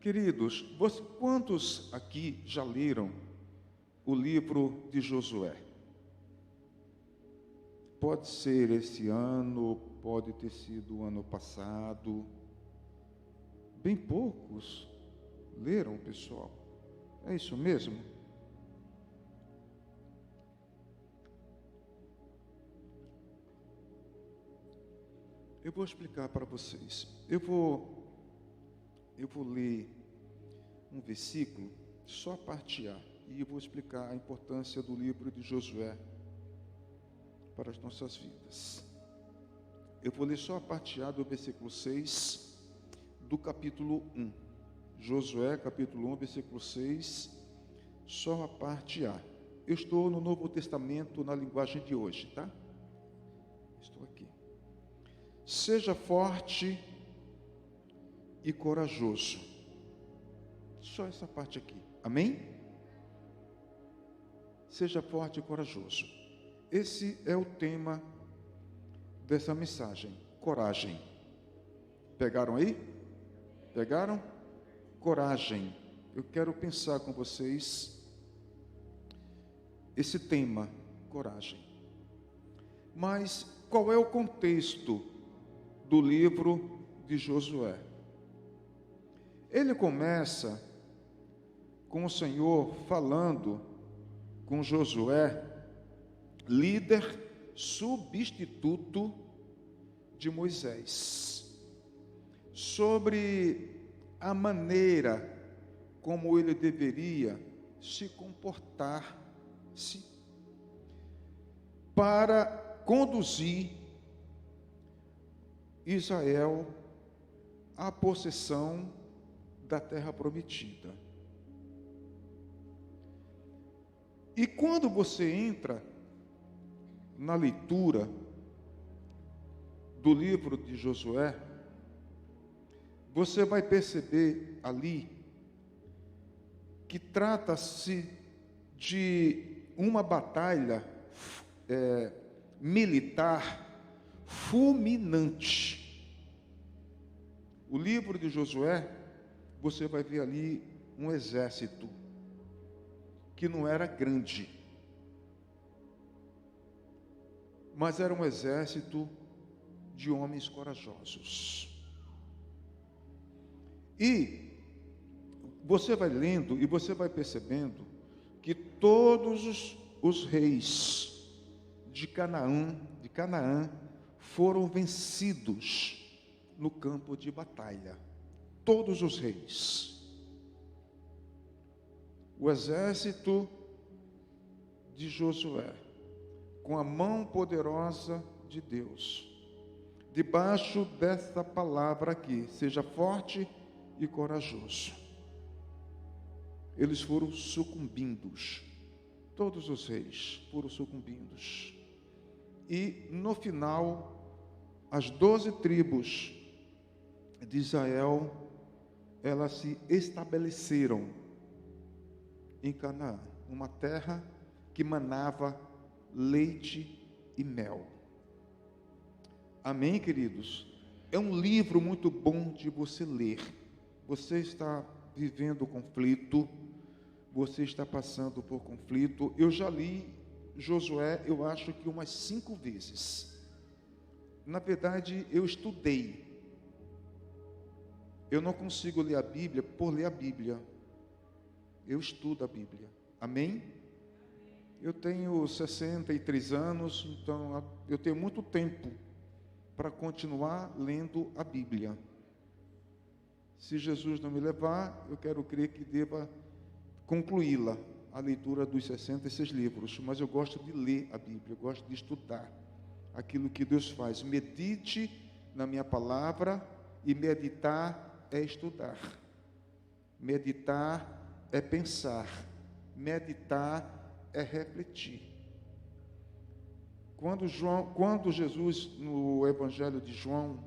Queridos, quantos aqui já leram o livro de Josué? Pode ser esse ano, pode ter sido o ano passado. Bem poucos leram, pessoal. É isso mesmo? Eu vou explicar para vocês. Eu vou ler um versículo, só a parte A, e eu vou explicar a importância do livro de Josué para as nossas vidas. Eu vou ler só a parte A do versículo 6 do capítulo 1. Josué, capítulo 1, versículo 6, só a parte A. Eu estou no Novo Testamento na linguagem de hoje, tá? Estou aqui. Seja forte e corajoso. Só essa parte aqui. Amém? Seja forte e corajoso. Esse é o tema dessa mensagem. Coragem. Pegaram aí? Pegaram? Coragem. Eu quero pensar com vocês esse tema, coragem. Mas qual é o contexto do livro de Josué? Ele começa com o Senhor falando com Josué, líder substituto de Moisés, sobre a maneira como ele deveria se comportar-se para conduzir Israel à possessão da terra prometida. E quando você entra na leitura do livro de Josué, você vai perceber ali que trata-se de uma batalha militar fulminante. O livro de Josué, você vai ver ali um exército que não era grande, mas era um exército de homens corajosos. E você vai lendo e você vai percebendo que todos os reis de Canaã foram vencidos no campo de batalha. Todos os reis. O exército de Josué, com a mão poderosa de Deus, debaixo dessa palavra aqui, seja forte e corajoso. Eles foram sucumbidos. Todos os reis foram sucumbidos. E no final, as 12 tribos de Israel, elas se estabeleceram em Canaã, uma terra que manava leite e mel. Amém, queridos? É um livro muito bom de você ler. Você está vivendo conflito, você está passando por conflito. Eu já li Josué, eu acho que umas 5 vezes. Na verdade, eu estudei. Eu não consigo ler a Bíblia por ler a Bíblia. Eu estudo a Bíblia. Amém? Eu tenho 63 anos, então eu tenho muito tempo para continuar lendo a Bíblia. Se Jesus não me levar, eu quero crer que deva concluí-la, a leitura dos 66 livros. Mas eu gosto de ler a Bíblia, eu gosto de estudar aquilo que Deus faz. Medite na minha palavra, e meditar é estudar. Meditar é pensar, meditar é refletir. Quando Jesus, no Evangelho de João,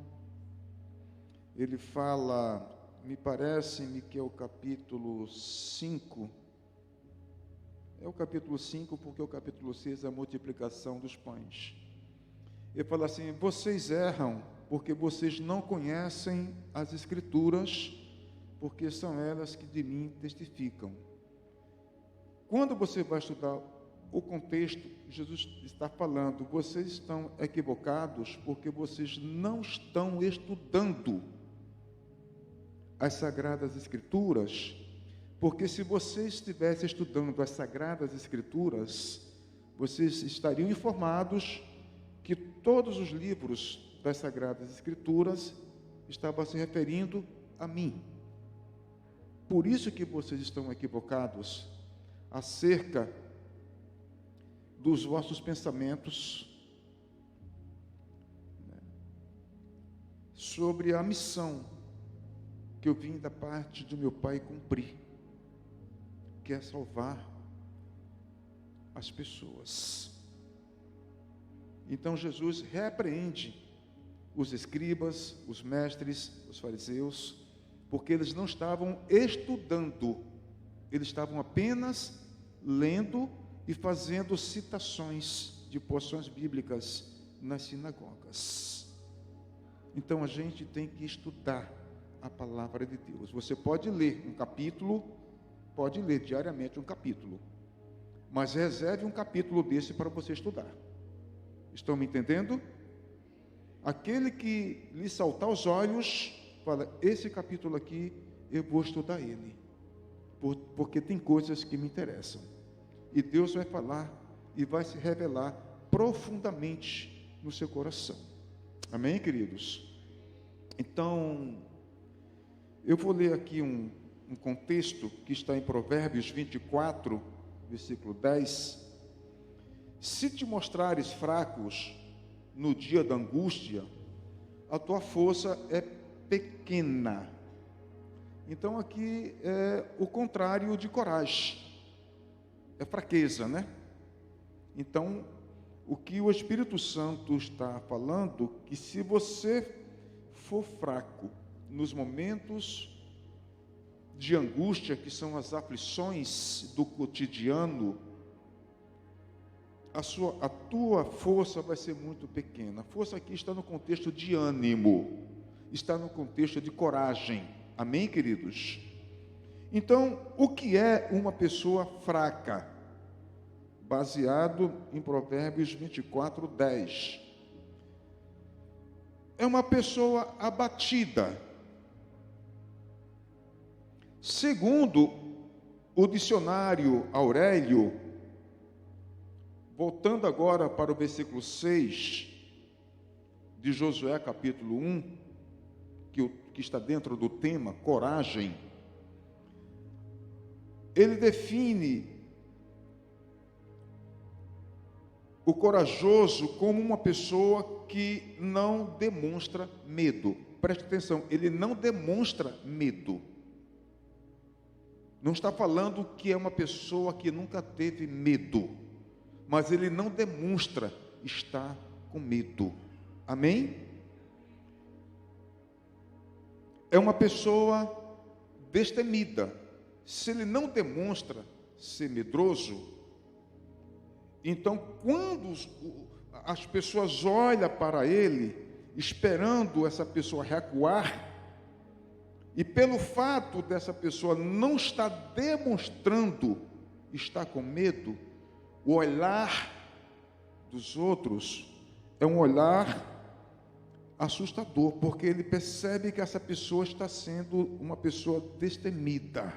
ele fala, me parece-me que é o capítulo 5, é o capítulo 5, porque o capítulo 6 é a multiplicação dos pães. Ele fala assim, vocês erram, porque vocês não conhecem as Escrituras, porque são elas que de mim testificam. Quando você vai estudar o contexto, Jesus está falando, vocês estão equivocados porque vocês não estão estudando as Sagradas Escrituras, porque se vocês estivessem estudando as Sagradas Escrituras, vocês estariam informados que todos os livros das Sagradas Escrituras estavam se referindo a mim. Por isso que vocês estão equivocados acerca dos vossos pensamentos sobre a missão que eu vim da parte do meu Pai cumprir, que é salvar as pessoas. Então Jesus repreende os escribas, os mestres, os fariseus, porque eles não estavam estudando, eles estavam apenas lendo e fazendo citações de porções bíblicas nas sinagogas. Então a gente tem que estudar a palavra de Deus. Você pode ler um capítulo, pode ler diariamente um capítulo, mas reserve um capítulo desse para você estudar. Estão me entendendo? Aquele que lhe saltar aos olhos, fala, esse capítulo aqui, eu vou estudar ele, porque tem coisas que me interessam. E Deus vai falar e vai se revelar profundamente no seu coração. Amém, queridos? Então, eu vou ler aqui um contexto que está em Provérbios 24, versículo 10. Se te mostrares fracos no dia da angústia, a tua força é pequena. Então aqui é o contrário de coragem, é fraqueza, né? Então, o que o Espírito Santo está falando, que se você for fraco nos momentos de angústia, que são as aflições do cotidiano, a tua força vai ser muito pequena. A força aqui está no contexto de ânimo, está no contexto de coragem. Amém, queridos? Então, o que é uma pessoa fraca? Baseado em Provérbios 24, 10. É uma pessoa abatida. Segundo o dicionário Aurélio, voltando agora para o versículo 6 de Josué capítulo 1, que está dentro do tema coragem, ele define o corajoso como uma pessoa que não demonstra medo. Preste atenção, ele não demonstra medo. Não está falando que é uma pessoa que nunca teve medo, mas ele não demonstra estar com medo. Amém? É uma pessoa destemida. Se ele não demonstra ser medroso, então quando as pessoas olham para ele, esperando essa pessoa recuar, e pelo fato dessa pessoa não estar demonstrando estar com medo, o olhar dos outros é um olhar assustador, porque ele percebe que essa pessoa está sendo uma pessoa destemida,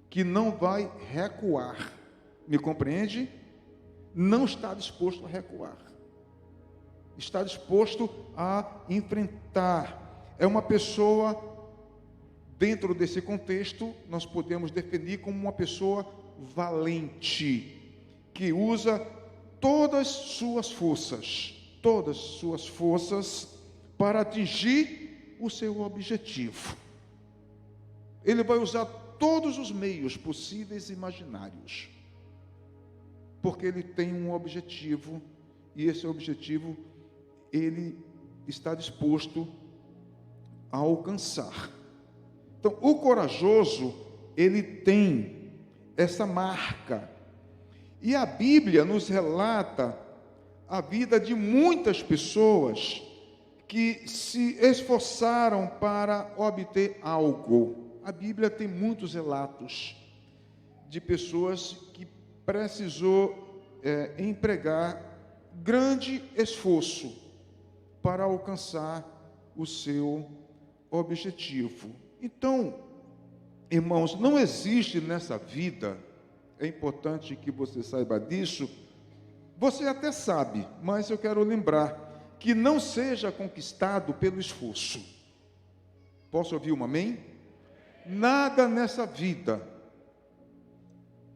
que não vai recuar. Me compreende? Não está disposto a recuar, está disposto a enfrentar. É uma pessoa, dentro desse contexto, nós podemos definir como uma pessoa valente, que usa todas suas forças para atingir o seu objetivo. Ele vai usar todos os meios possíveis e imaginários, porque ele tem um objetivo, e esse objetivo ele está disposto a alcançar. Então, o corajoso, ele tem essa marca, e a Bíblia nos relata a vida de muitas pessoas que se esforçaram para obter algo. A Bíblia tem muitos relatos de pessoas que precisou empregar grande esforço para alcançar o seu objetivo. Então, irmãos, não existe nessa vida, é importante que você saiba disso, você até sabe, mas eu quero lembrar, que não seja conquistado pelo esforço. Posso ouvir um amém? Nada nessa vida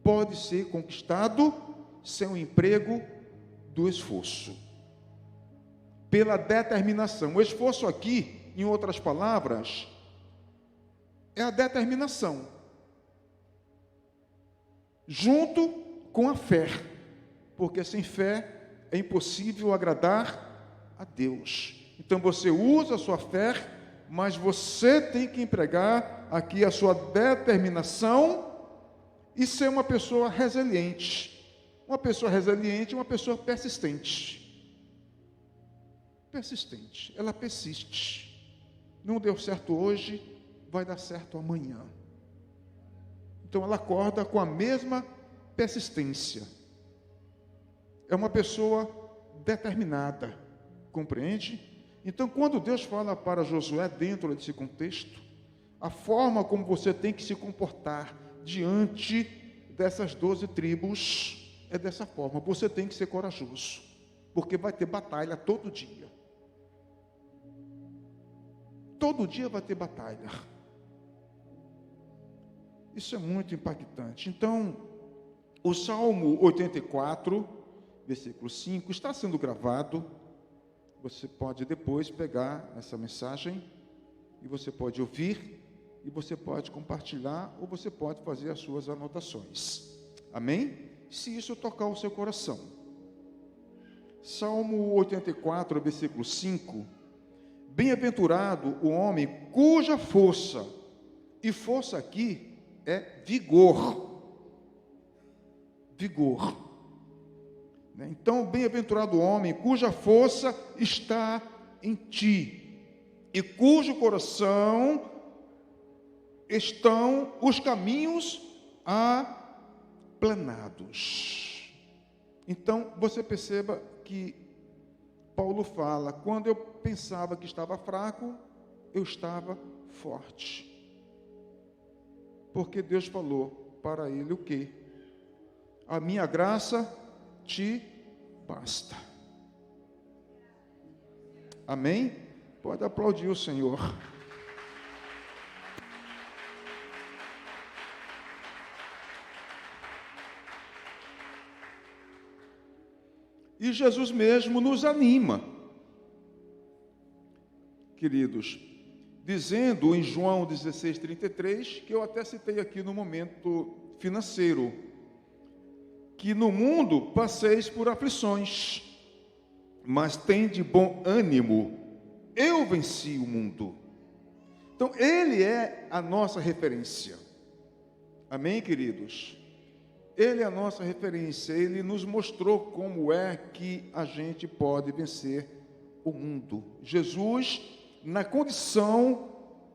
pode ser conquistado sem o emprego do esforço, pela determinação. O esforço aqui, em outras palavras, é a determinação, junto com a fé, porque sem fé é impossível agradar a Deus. Então você usa a sua fé, mas você tem que empregar aqui a sua determinação e ser uma pessoa resiliente. Uma pessoa resiliente é uma pessoa persistente. Persistente, ela persiste. Não deu certo hoje, vai dar certo amanhã. Então ela acorda com a mesma persistência. É uma pessoa determinada, compreende? Então, quando Deus fala para Josué dentro desse contexto, a forma como você tem que se comportar diante dessas 12 tribos é dessa forma. Você tem que ser corajoso, porque vai ter batalha todo dia. Todo dia vai ter batalha. Isso é muito impactante. Então, o Salmo 84, versículo 5, está sendo gravado. Você pode depois pegar essa mensagem e você pode ouvir, e você pode compartilhar, ou você pode fazer as suas anotações. Amém? Se isso tocar o seu coração. Salmo 84, versículo 5. Bem-aventurado o homem cuja força, e força aqui é vigor. Vigor. Então, bem-aventurado o homem cuja força está em ti, e cujo coração estão os caminhos aplanados. Então, você perceba que Paulo fala, quando eu pensava que estava fraco, eu estava forte. Porque Deus falou para ele o quê? A minha graça te basta. Amém? Pode aplaudir o Senhor. E Jesus mesmo nos anima, queridos, dizendo em João 16:33, que eu até citei aqui no momento financeiro, que no mundo passeis por aflições, mas tende bom ânimo, eu venci o mundo. Então, Ele é a nossa referência. Amém, queridos? Ele é a nossa referência, Ele nos mostrou como é que a gente pode vencer o mundo. Jesus, na condição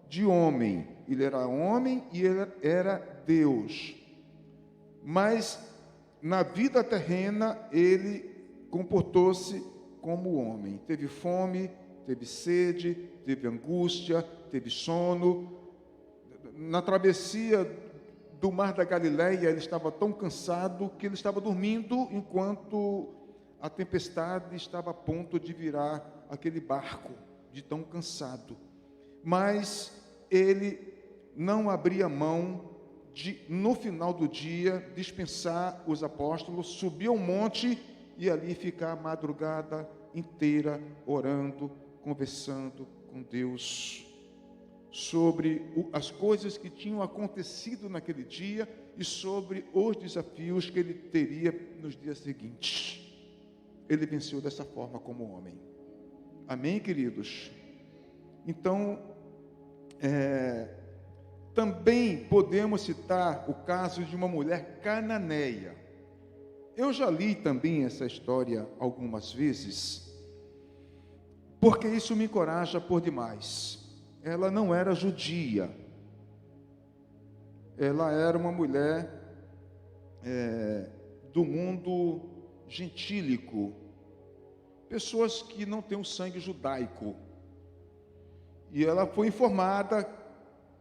de homem, Ele era homem e Ele era Deus, mas na vida terrena Ele comportou-se como homem. Teve fome, teve sede, teve angústia, teve sono. Na travessia do mar da Galileia, ele estava tão cansado que ele estava dormindo enquanto a tempestade estava a ponto de virar aquele barco, de tão cansado. Mas ele não abria mão de, no final do dia, dispensar os apóstolos, subir ao monte e ali ficar a madrugada inteira orando, conversando com Deus sobre as coisas que tinham acontecido naquele dia e sobre os desafios que ele teria nos dias seguintes. Ele venceu dessa forma como homem. Amém, queridos? Então, também podemos citar o caso de uma mulher cananeia. Eu já li também essa história algumas vezes, porque isso me encoraja por demais. Ela não era judia, ela era uma mulher do mundo gentílico, pessoas que não têm o sangue judaico. E ela foi informada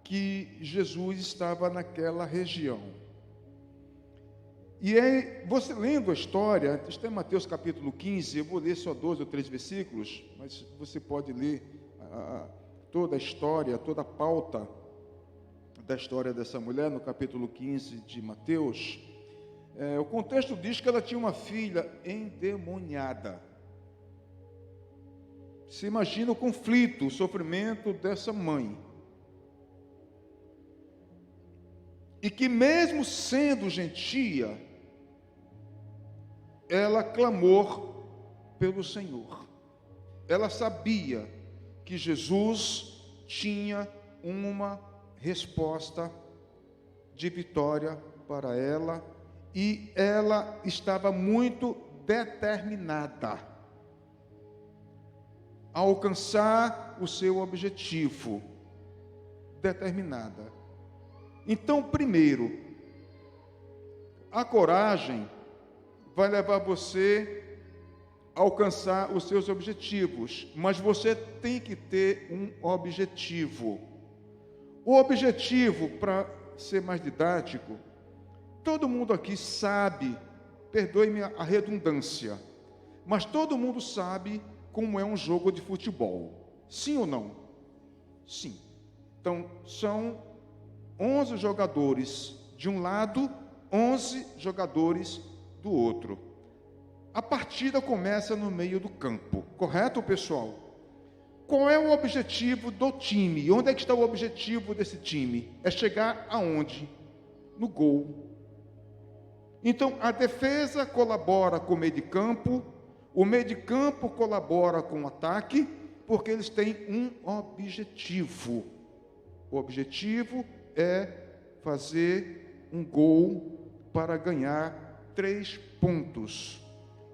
que Jesus estava naquela região. E aí, você lendo a história, está em Mateus capítulo 15, eu vou ler só 2 ou 3 versículos, mas você pode ler toda a história, toda a pauta da história dessa mulher, no capítulo 15 de Mateus. O contexto diz que ela tinha uma filha endemoniada. Você imagina o conflito, o sofrimento dessa mãe. E que mesmo sendo gentia, ela clamou pelo Senhor. Ela sabia que Jesus tinha uma resposta de vitória para ela, e ela estava muito determinada a alcançar o seu objetivo. Determinada. Então, primeiro, a coragem vai levar você a alcançar os seus objetivos, mas você tem que ter um objetivo. O objetivo, para ser mais didático, todo mundo aqui sabe, perdoe-me a redundância, mas todo mundo sabe como é um jogo de futebol. Sim ou não? Sim. Então, são 11 jogadores de um lado, 11 jogadores do outro. A partida começa no meio do campo, correto, pessoal? Qual é o objetivo do time? Onde é que está o objetivo desse time? É chegar aonde? No gol. Então, a defesa colabora com o meio de campo, o meio de campo colabora com o ataque, porque eles têm um objetivo. O objetivo é fazer um gol para ganhar 3 pontos.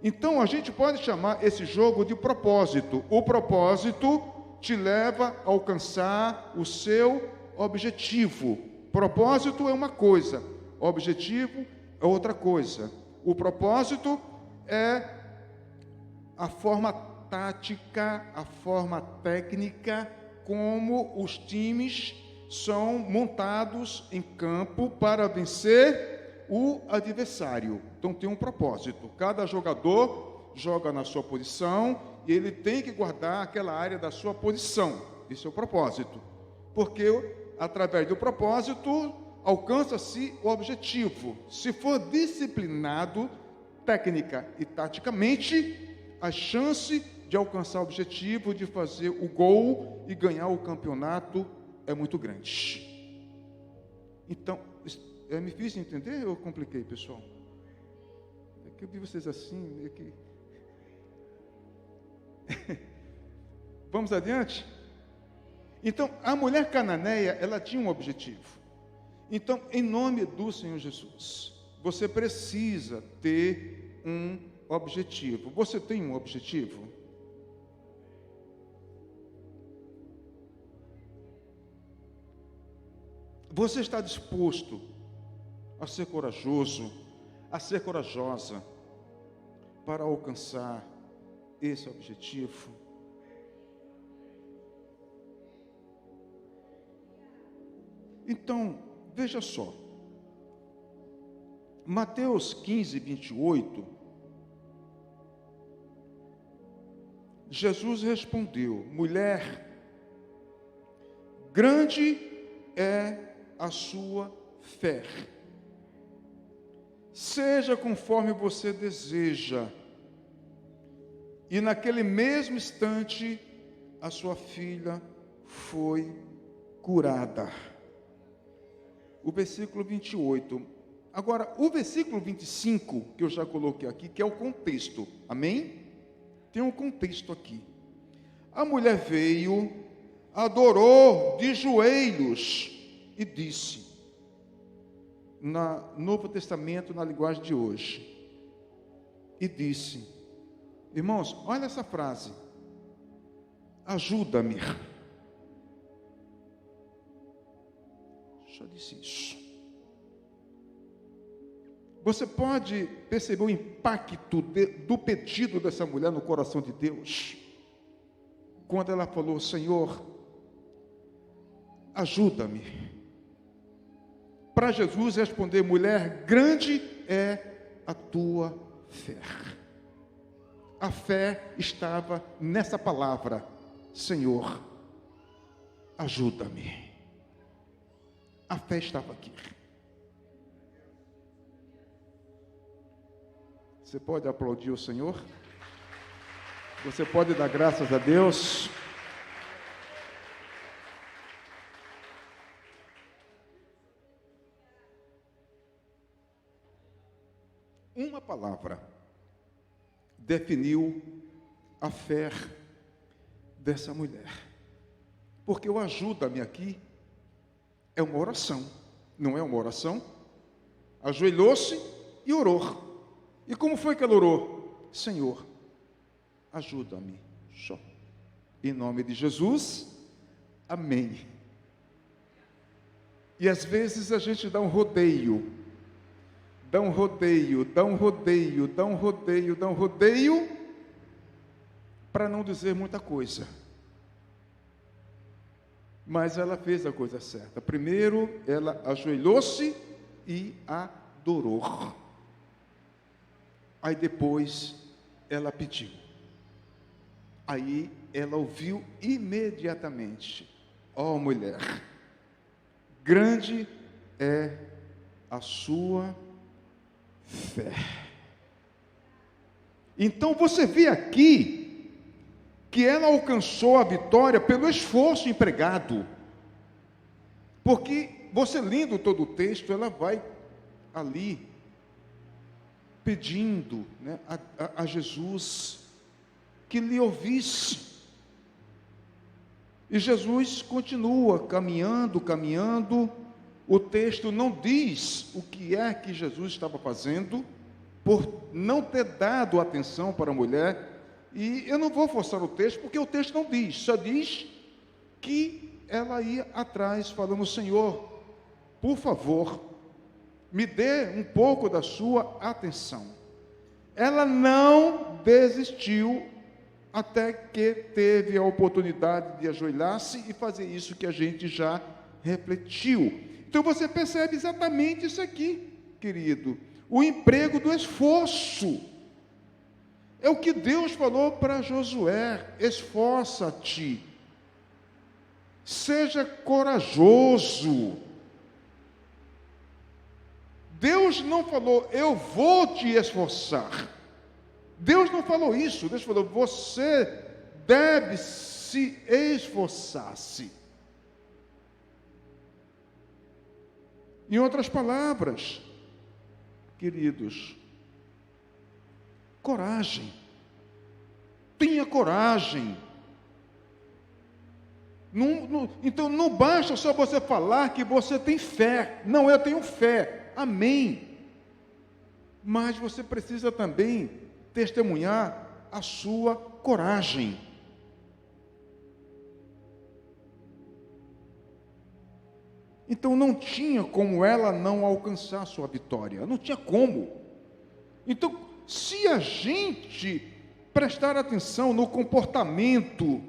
Então, a gente pode chamar esse jogo de propósito. O propósito te leva a alcançar o seu objetivo. Propósito é uma coisa, objetivo é outra coisa. O propósito é a forma tática, a forma técnica, como os times são montados em campo para vencer o adversário. Então tem um propósito. Cada jogador joga na sua posição e ele tem que guardar aquela área da sua posição. Esse é o propósito. Porque através do propósito alcança-se o objetivo. Se for disciplinado técnica e taticamente, a chance de alcançar o objetivo, de fazer o gol e ganhar o campeonato é muito grande. Então, me fiz entender ou eu compliquei, pessoal? É que eu vi vocês assim, Vamos adiante? Então, a mulher cananeia, ela tinha um objetivo. Então, em nome do Senhor Jesus, você precisa ter um objetivo. Você tem um objetivo? Você está disposto a ser corajoso, a ser corajosa para alcançar esse objetivo? Então, veja só. Mateus 15, 28. Jesus respondeu: mulher, grande é a sua fé. Seja conforme você deseja. E naquele mesmo instante, a sua filha foi curada. O versículo 28. Agora, o versículo 25, que eu já coloquei aqui, que é o contexto. Amém? Tem um contexto aqui. A mulher veio, adorou de joelhos e disse, no Novo Testamento, na linguagem de hoje, e disse, irmãos, olha essa frase, ajuda-me. Só disse isso. Você pode perceber o impacto do pedido dessa mulher no coração de Deus, quando ela falou: Senhor, ajuda-me. Para Jesus responder: mulher, grande é a tua fé. A fé estava nessa palavra: Senhor, ajuda-me. A fé estava aqui. Você pode aplaudir o Senhor? Você pode dar graças a Deus? Uma palavra definiu a fé dessa mulher. Porque o ajuda-me aqui é uma oração, não é uma oração? Ajoelhou-se e orou. E como foi que ela orou? Senhor, ajuda-me. Só. Em nome de Jesus, amém. E às vezes a gente dá um rodeio, para não dizer muita coisa. Mas ela fez a coisa certa. Primeiro, ela ajoelhou-se e adorou. Aí depois, ela pediu. Aí ela ouviu imediatamente: ó mulher, grande é a sua fé. Então você vê aqui que ela alcançou a vitória pelo esforço empregado. Porque você lendo todo o texto, ela vai ali pedindo, né, a Jesus que lhe ouvisse. E Jesus continua caminhando. O texto não diz o que é que Jesus estava fazendo, por não ter dado atenção para a mulher. E eu não vou forçar o texto, porque o texto não diz, só diz que ela ia atrás, falando: Senhor, por favor, me dê um pouco da sua atenção. Ela não desistiu até que teve a oportunidade de ajoelhar-se e fazer isso que a gente já refletiu. Então você percebe exatamente isso aqui, querido. O emprego do esforço. É o que Deus falou para Josué: esforça-te, seja corajoso. Deus não falou: eu vou te esforçar. Deus não falou isso. Deus falou: você deve se esforçar-se. Em outras palavras, queridos, coragem. Tenha coragem. Então não basta só você falar que você tem fé. Não, eu tenho fé. Amém. Mas você precisa também testemunhar a sua coragem. Então não tinha como ela não alcançar a sua vitória. Não tinha como. Então, se a gente prestar atenção no comportamento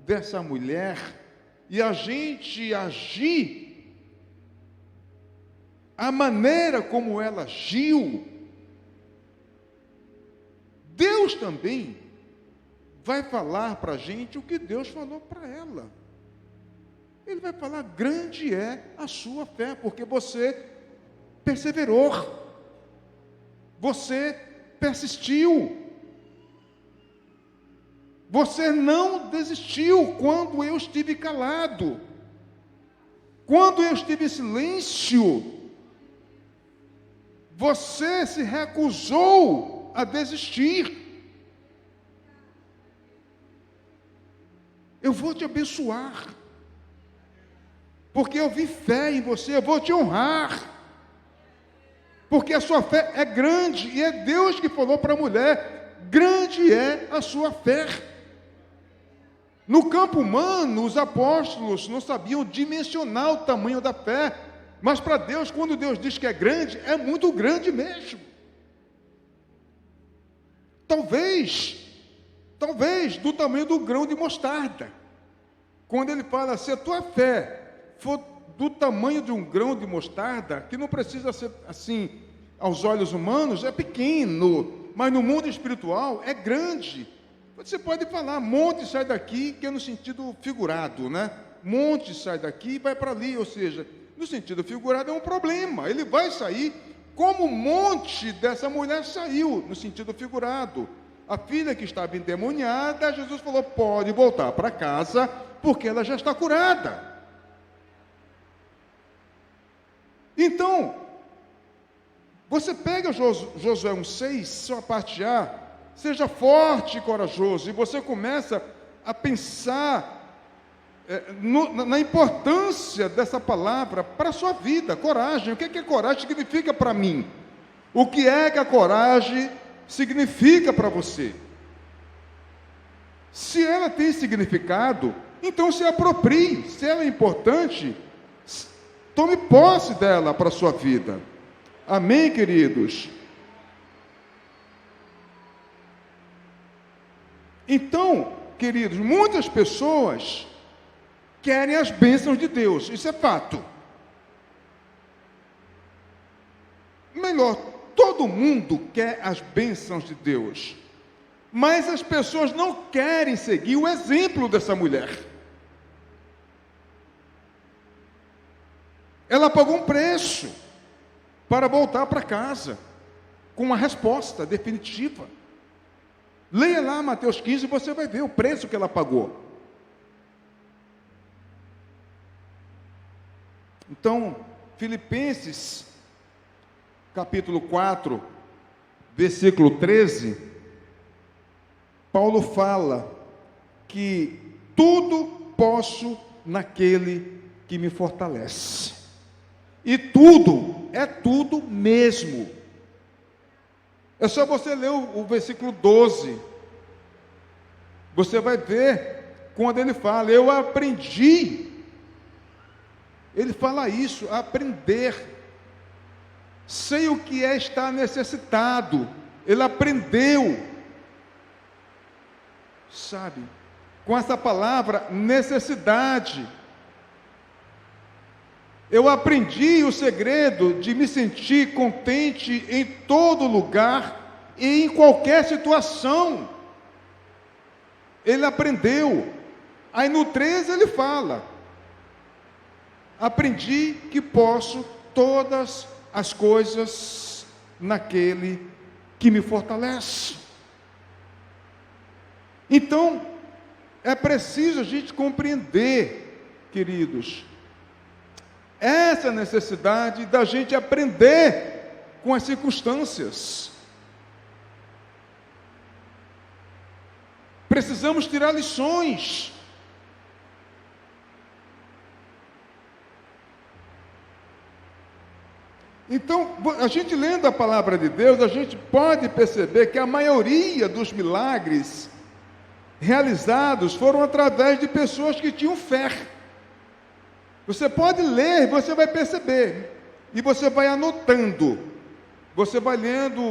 dessa mulher e a gente agir a maneira como ela agiu, Deus também vai falar para a gente o que Deus falou para ela. Ele vai falar: grande é a sua fé, porque você perseverou, você persistiu, você não desistiu quando eu estive calado, quando eu estive em silêncio. Você se recusou a desistir. Eu vou te abençoar, porque eu vi fé em você. Eu vou te honrar, porque a sua fé é grande. E é Deus que falou para a mulher: grande é a sua fé. No campo humano, os apóstolos não sabiam dimensionar o tamanho da fé, mas para Deus, quando Deus diz que é grande, é muito grande mesmo. Talvez do tamanho do grão de mostarda. Quando ele fala, se a tua fé for do tamanho de um grão de mostarda, que não precisa ser assim, aos olhos humanos, é pequeno, mas no mundo espiritual é grande. Você pode falar, monte sai daqui, que é no sentido figurado, né? Monte sai daqui e vai para ali, ou seja, no sentido figurado é um problema, ele vai sair como o monte dessa mulher saiu, no sentido figurado. A filha que estava endemoniada, Jesus falou, pode voltar para casa, porque ela já está curada. Então, você pega Josué 1,6, sua parte A, seja forte e corajoso, e você começa a pensar na importância dessa palavra para a sua vida, coragem. O que é que a coragem significa para mim? O que é que a coragem significa para você? Se ela tem significado, então se aproprie. Se ela é importante, tome posse dela para a sua vida. Amém, queridos? Então, queridos, muitas pessoas querem as bênçãos de Deus, isso é fato. Melhor, todo mundo quer as bênçãos de Deus, mas as pessoas não querem seguir o exemplo dessa mulher. Ela pagou um preço para voltar para casa com uma resposta definitiva. Leia lá Mateus 15 e você vai ver o preço que ela pagou. Então, Filipenses, capítulo 4, versículo 13, Paulo fala que tudo posso naquele que me fortalece. E tudo, é tudo mesmo. É só você ler o versículo 12. Você vai ver quando ele fala, eu aprendi. Ele fala isso, aprender. Sei o que é estar necessitado. Ele aprendeu. Sabe? Com essa palavra, necessidade. Eu aprendi o segredo de me sentir contente em todo lugar e em qualquer situação. Ele aprendeu. Aí no 13 ele fala, aprendi que posso todas as coisas naquele que me fortalece. Então, é preciso a gente compreender, queridos, essa necessidade da gente aprender com as circunstâncias. Precisamos tirar lições. Então, a gente lendo a palavra de Deus, a gente pode perceber que a maioria dos milagres realizados foram através de pessoas que tinham fé. Você pode ler, você vai perceber, e você vai anotando. Você vai lendo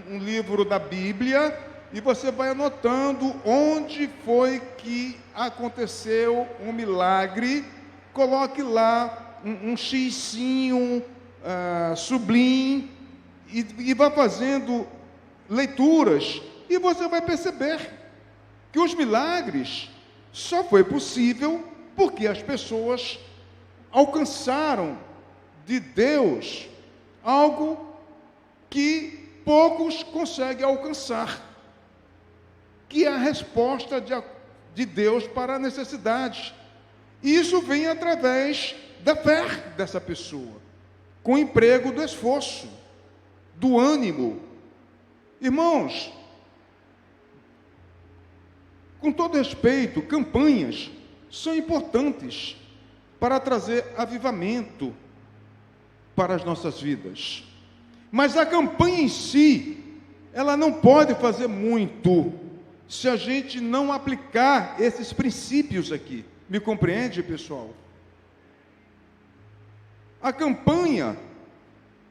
um livro da Bíblia, e você vai anotando onde foi que aconteceu um milagre. Coloque lá um xizinho, sublinhe, e vá fazendo leituras, e você vai perceber que os milagres só foi possível porque as pessoas alcançaram de Deus algo que poucos conseguem alcançar, que é a resposta de Deus para a necessidade. E isso vem através da fé dessa pessoa, com o emprego do esforço, do ânimo. Irmãos, com todo respeito, campanhas são importantes para trazer avivamento para as nossas vidas. Mas a campanha em si, ela não pode fazer muito se a gente não aplicar esses princípios aqui. Me compreende, pessoal? A campanha,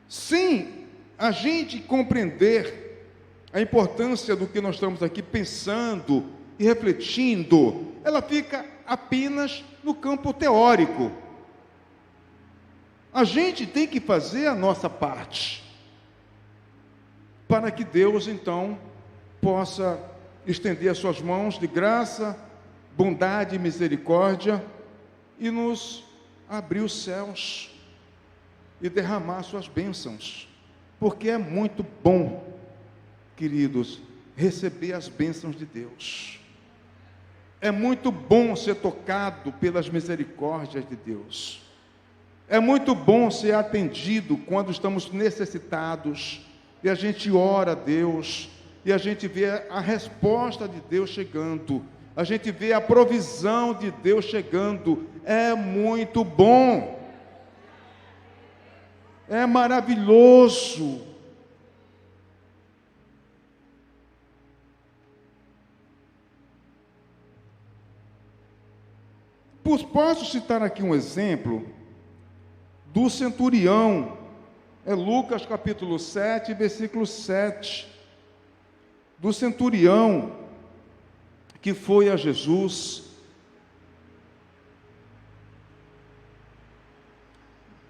sem a gente compreender a importância do que nós estamos aqui pensando e refletindo, ela fica apenas no campo teórico. A gente tem que fazer a nossa parte, para que Deus, então, possa estender as suas mãos de graça, bondade e misericórdia e nos abrir os céus e derramar suas bênçãos, porque é muito bom, queridos, receber as bênçãos de Deus. É muito bom ser tocado pelas misericórdias de Deus. É muito bom ser atendido quando estamos necessitados e a gente ora a Deus e a gente vê a resposta de Deus chegando, a gente vê a provisão de Deus chegando. É muito bom, é maravilhoso. Posso citar aqui um exemplo do centurião, é Lucas capítulo 7, versículo 7, do centurião que foi a Jesus.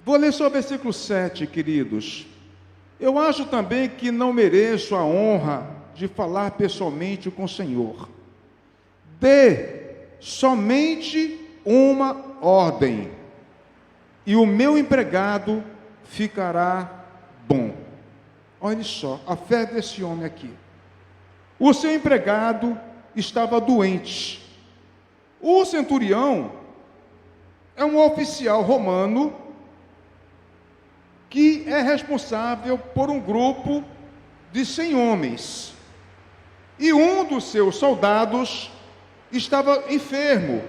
Vou ler só o versículo 7, queridos. Eu acho também que não mereço a honra de falar pessoalmente com o Senhor. Dê somente uma ordem, e o meu empregado ficará bom. Olha só, a fé desse homem aqui. O seu empregado estava doente. O centurião é um oficial romano que é responsável por um grupo de 100 homens. E um dos seus soldados estava enfermo.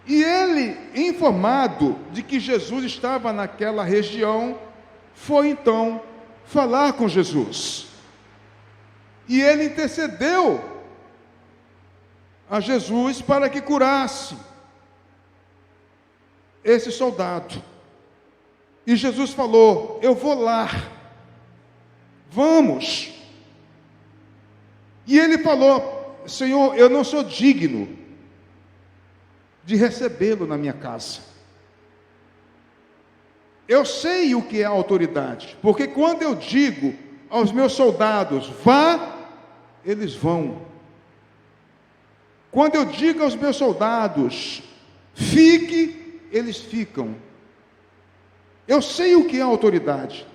E ele, informado de que Jesus estava naquela região, foi então falar com Jesus. E ele intercedeu a Jesus para que curasse esse soldado. E Jesus falou: eu vou lá, vamos. E ele falou: Senhor, eu não sou digno de recebê-lo na minha casa. Eu sei o que é autoridade, porque quando eu digo aos meus soldados, vá, eles vão. Quando eu digo aos meus soldados, fique, eles ficam. Eu sei o que é autoridade.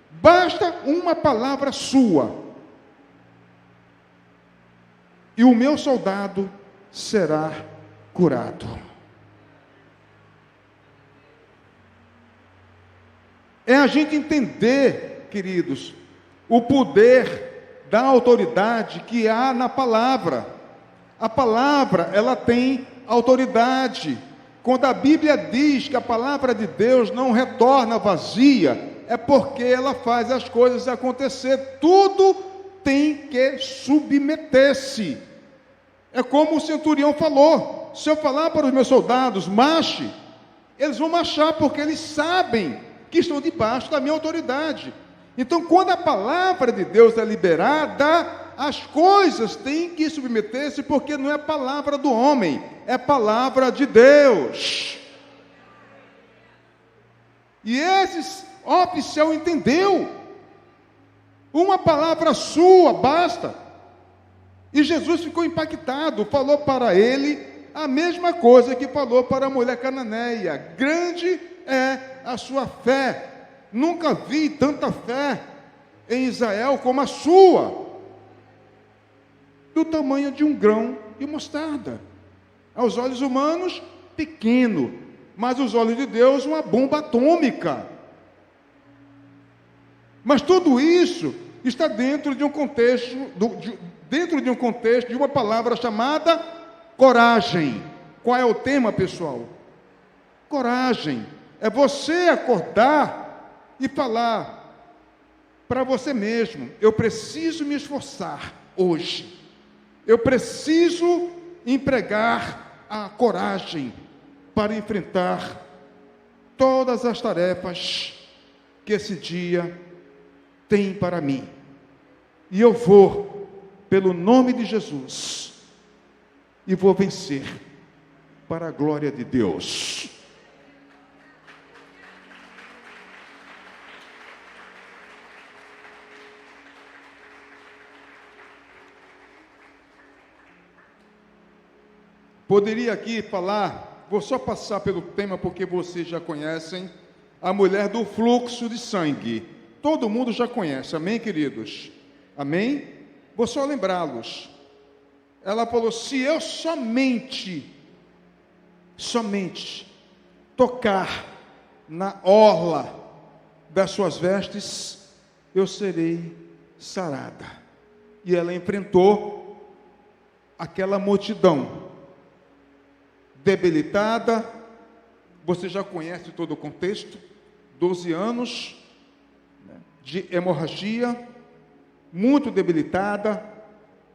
Basta uma palavra sua, e o meu soldado será curado. É a gente entender, queridos, o poder da autoridade que há na palavra. A palavra, ela tem autoridade. Quando a Bíblia diz que a palavra de Deus não retorna vazia, é porque ela faz as coisas acontecer. Tudo tem que submeter-se. É como o centurião falou: se eu falar para os meus soldados, marche, eles vão marchar, porque eles sabem que estão debaixo da minha autoridade. Então, quando a palavra de Deus é liberada, as coisas têm que submeter-se, porque não é palavra do homem, é palavra de Deus. E esse oficial entendeu: uma palavra sua basta. E Jesus ficou impactado, falou para ele a mesma coisa que falou para a mulher cananeia: grande é a sua fé. Nunca vi tanta fé em Israel como a sua. Do tamanho de um grão de mostarda. Aos olhos humanos, pequeno, mas aos olhos de Deus, uma bomba atômica. Mas tudo isso está dentro de um contexto, de uma palavra chamada coragem. Qual é o tema, pessoal? Coragem. É você acordar e falar para você mesmo: eu preciso me esforçar hoje. Eu preciso empregar a coragem para enfrentar todas as tarefas que esse dia tem para mim. E eu vou, pelo nome de Jesus, e vou vencer para a glória de Deus. Poderia aqui falar, vou só passar pelo tema porque vocês já conhecem, a mulher do fluxo de sangue. Todo mundo já conhece, amém, queridos? Amém? Vou só lembrá-los. Ela falou, se eu somente tocar na orla das suas vestes, eu serei sarada. E ela enfrentou aquela multidão debilitada. Você já conhece todo o contexto, 12 anos de hemorragia, muito debilitada,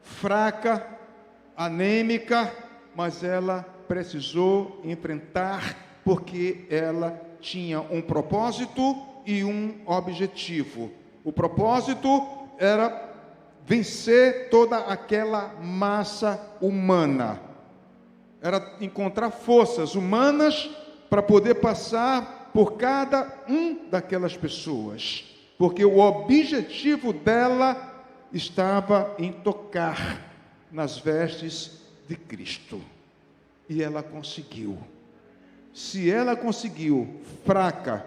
fraca, anêmica, mas ela precisou enfrentar, porque ela tinha um propósito e um objetivo. O propósito era vencer toda aquela massa humana, era encontrar forças humanas para poder passar por cada daquelas pessoas, porque o objetivo dela estava em tocar nas vestes de Cristo, e ela conseguiu. Se ela conseguiu, fraca,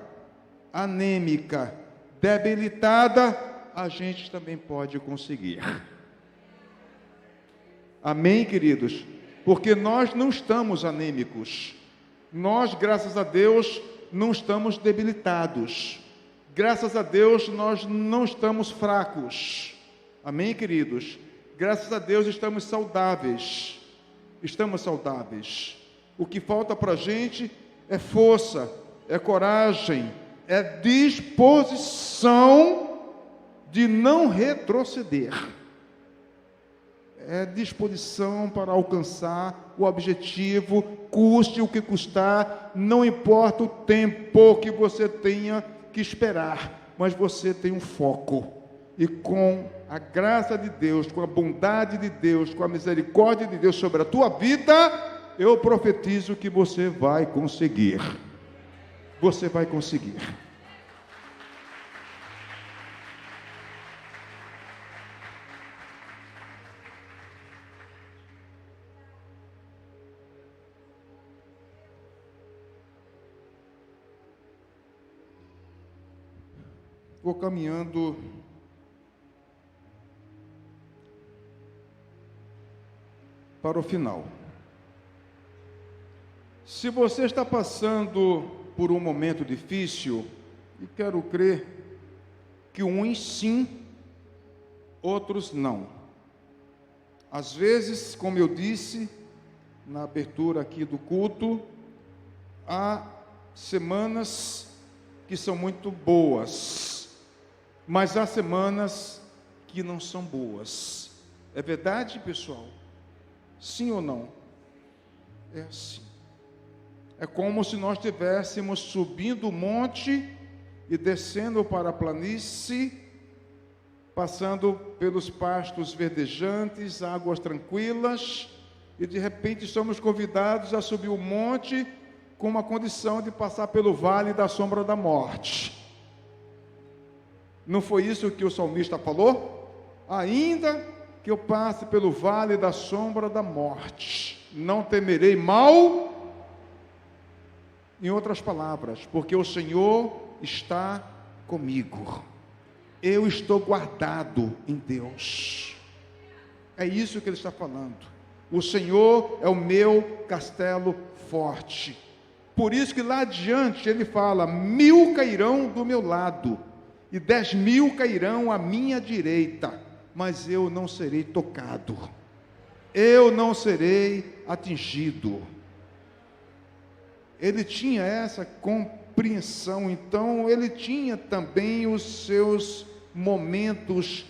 anêmica, debilitada, a gente também pode conseguir. Amém, queridos? Porque nós não estamos anêmicos, nós, graças a Deus, não estamos debilitados, graças a Deus, nós não estamos fracos, amém, queridos? Graças a Deus, estamos saudáveis, o que falta para a gente é força, é coragem, é disposição de não retroceder, é disposição para alcançar o objetivo, custe o que custar, não importa o tempo que você tenha que esperar, mas você tem um foco, e com a graça de Deus, com a bondade de Deus, com a misericórdia de Deus sobre a tua vida, eu profetizo que você vai conseguir. Você vai conseguir. Vou caminhando para o final. Se você está passando por um momento difícil, e quero crer que uns sim, outros não. Às vezes, como eu disse na abertura aqui do culto, há semanas que são muito boas, mas há semanas que não são boas. É verdade, pessoal? Sim ou não? É assim. É como se nós estivéssemos subindo o monte e descendo para a planície, passando pelos pastos verdejantes, águas tranquilas, e de repente somos convidados a subir o monte com uma condição de passar pelo vale da sombra da morte. Não foi isso que o salmista falou? Ainda que eu passe pelo vale da sombra da morte, não temerei mal. Em outras palavras, porque o Senhor está comigo, eu estou guardado em Deus. É isso que ele está falando. O Senhor é o meu castelo forte. Por isso que lá adiante ele fala: 1000 cairão do meu lado e 10.000 cairão à minha direita, mas eu não serei tocado, eu não serei atingido. Ele tinha essa compreensão, então ele tinha também os seus momentos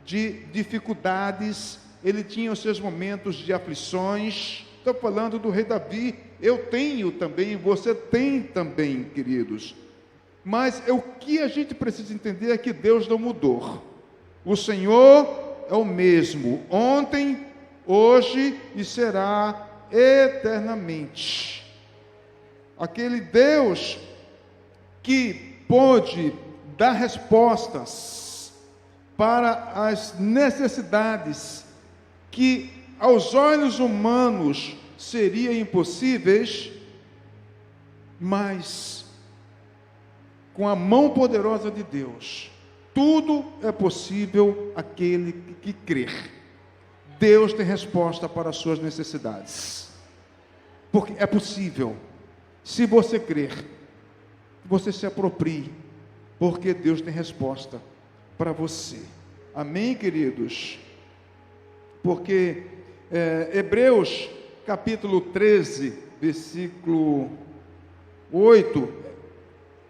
de dificuldades, ele tinha os seus momentos de aflições. Estou falando do rei Davi, eu tenho também, você tem também, queridos. Mas o que a gente precisa entender é que Deus não mudou. O Senhor é o mesmo, ontem, hoje e será eternamente. Aquele Deus que pôde dar respostas para as necessidades que aos olhos humanos seriam impossíveis, mas com a mão poderosa de Deus, tudo é possível àquele que crer. Deus tem resposta para as suas necessidades, porque é possível. Se você crer, você se aproprie, porque Deus tem resposta para você. Amém, queridos? Porque Hebreus capítulo 13, versículo 8,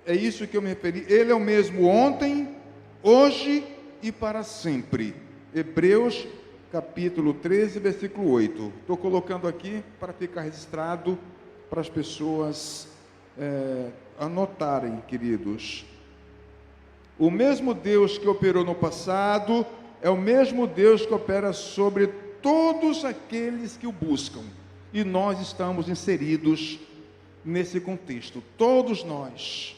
é isso que eu me referi. Ele é o mesmo ontem, hoje e para sempre. Hebreus capítulo 13, versículo 8. Estou colocando aqui para ficar registrado, para as pessoas anotarem, queridos. O mesmo Deus que operou no passado é o mesmo Deus que opera sobre todos aqueles que o buscam. E nós estamos inseridos nesse contexto. Todos nós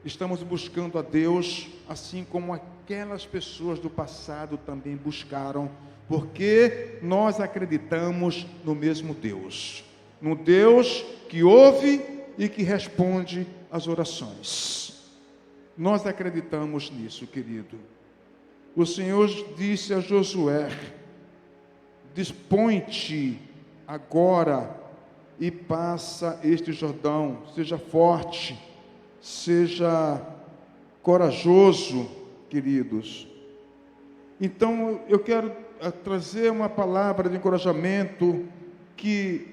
estamos buscando a Deus, assim como aquelas pessoas do passado também buscaram, porque nós acreditamos no mesmo Deus. No Deus que ouve e que responde às orações. Nós acreditamos nisso, querido. O Senhor disse a Josué: dispõe-te agora e passa este Jordão, seja forte, seja corajoso, queridos. Então, eu quero trazer uma palavra de encorajamento, que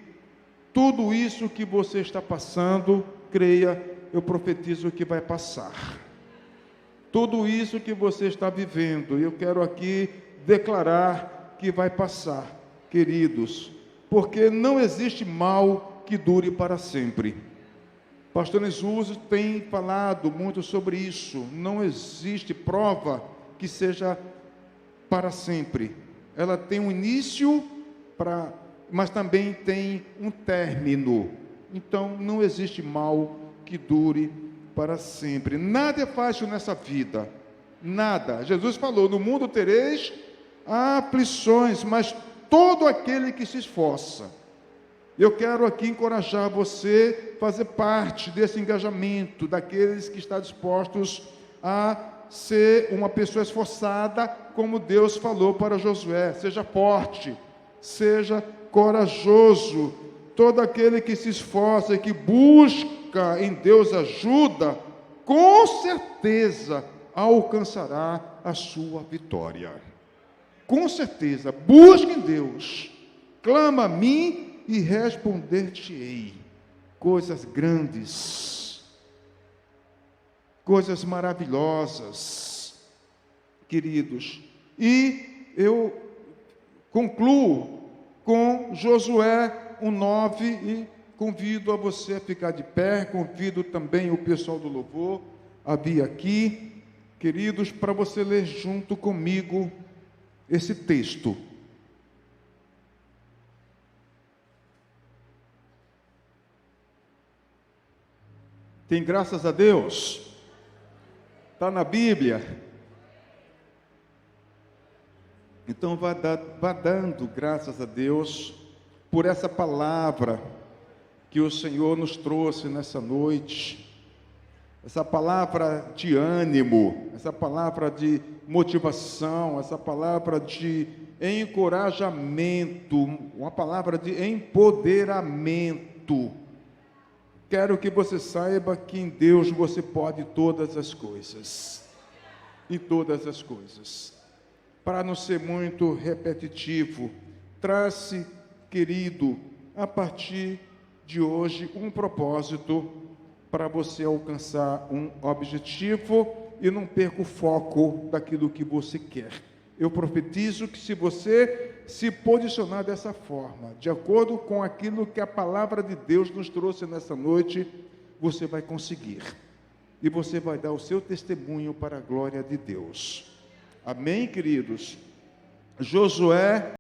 tudo isso que você está passando, creia, eu profetizo que vai passar. Tudo isso que você está vivendo, eu quero aqui declarar que vai passar, queridos, porque não existe mal que dure para sempre. Pastor Jesus tem falado muito sobre isso. Não existe prova que seja para sempre. Ela tem um início, mas também tem um término. Então, não existe mal que dure para sempre. Nada é fácil nessa vida. Nada. Jesus falou: no mundo tereis aflições, mas todo aquele que se esforça. Eu quero aqui encorajar você a fazer parte desse engajamento, daqueles que estão dispostos a ser uma pessoa esforçada, como Deus falou para Josué: seja forte, seja corajoso. Todo aquele que se esforça e que busca em Deus ajuda, com certeza alcançará a sua vitória. Com certeza, busque em Deus, clama a mim e responder-te-ei. Coisas grandes, coisas maravilhosas, queridos. E eu concluo com Josué 1:9 e convido a você a ficar de pé, convido também o pessoal do louvor a vir aqui, queridos, para você ler junto comigo esse texto. Tem graças a Deus? Está na Bíblia? Então vá dando graças a Deus por essa palavra que o Senhor nos trouxe nessa noite. Essa palavra de ânimo, essa palavra de motivação, essa palavra de encorajamento, uma palavra de empoderamento. Quero que você saiba que em Deus você pode todas as coisas. Em todas as coisas. Para não ser muito repetitivo, trace, querido, a partir de hoje, um propósito para você alcançar um objetivo e não perca o foco daquilo que você quer. Eu profetizo que se você se posicionar dessa forma, de acordo com aquilo que a palavra de Deus nos trouxe nessa noite, você vai conseguir. E você vai dar o seu testemunho para a glória de Deus. Amém, queridos? Josué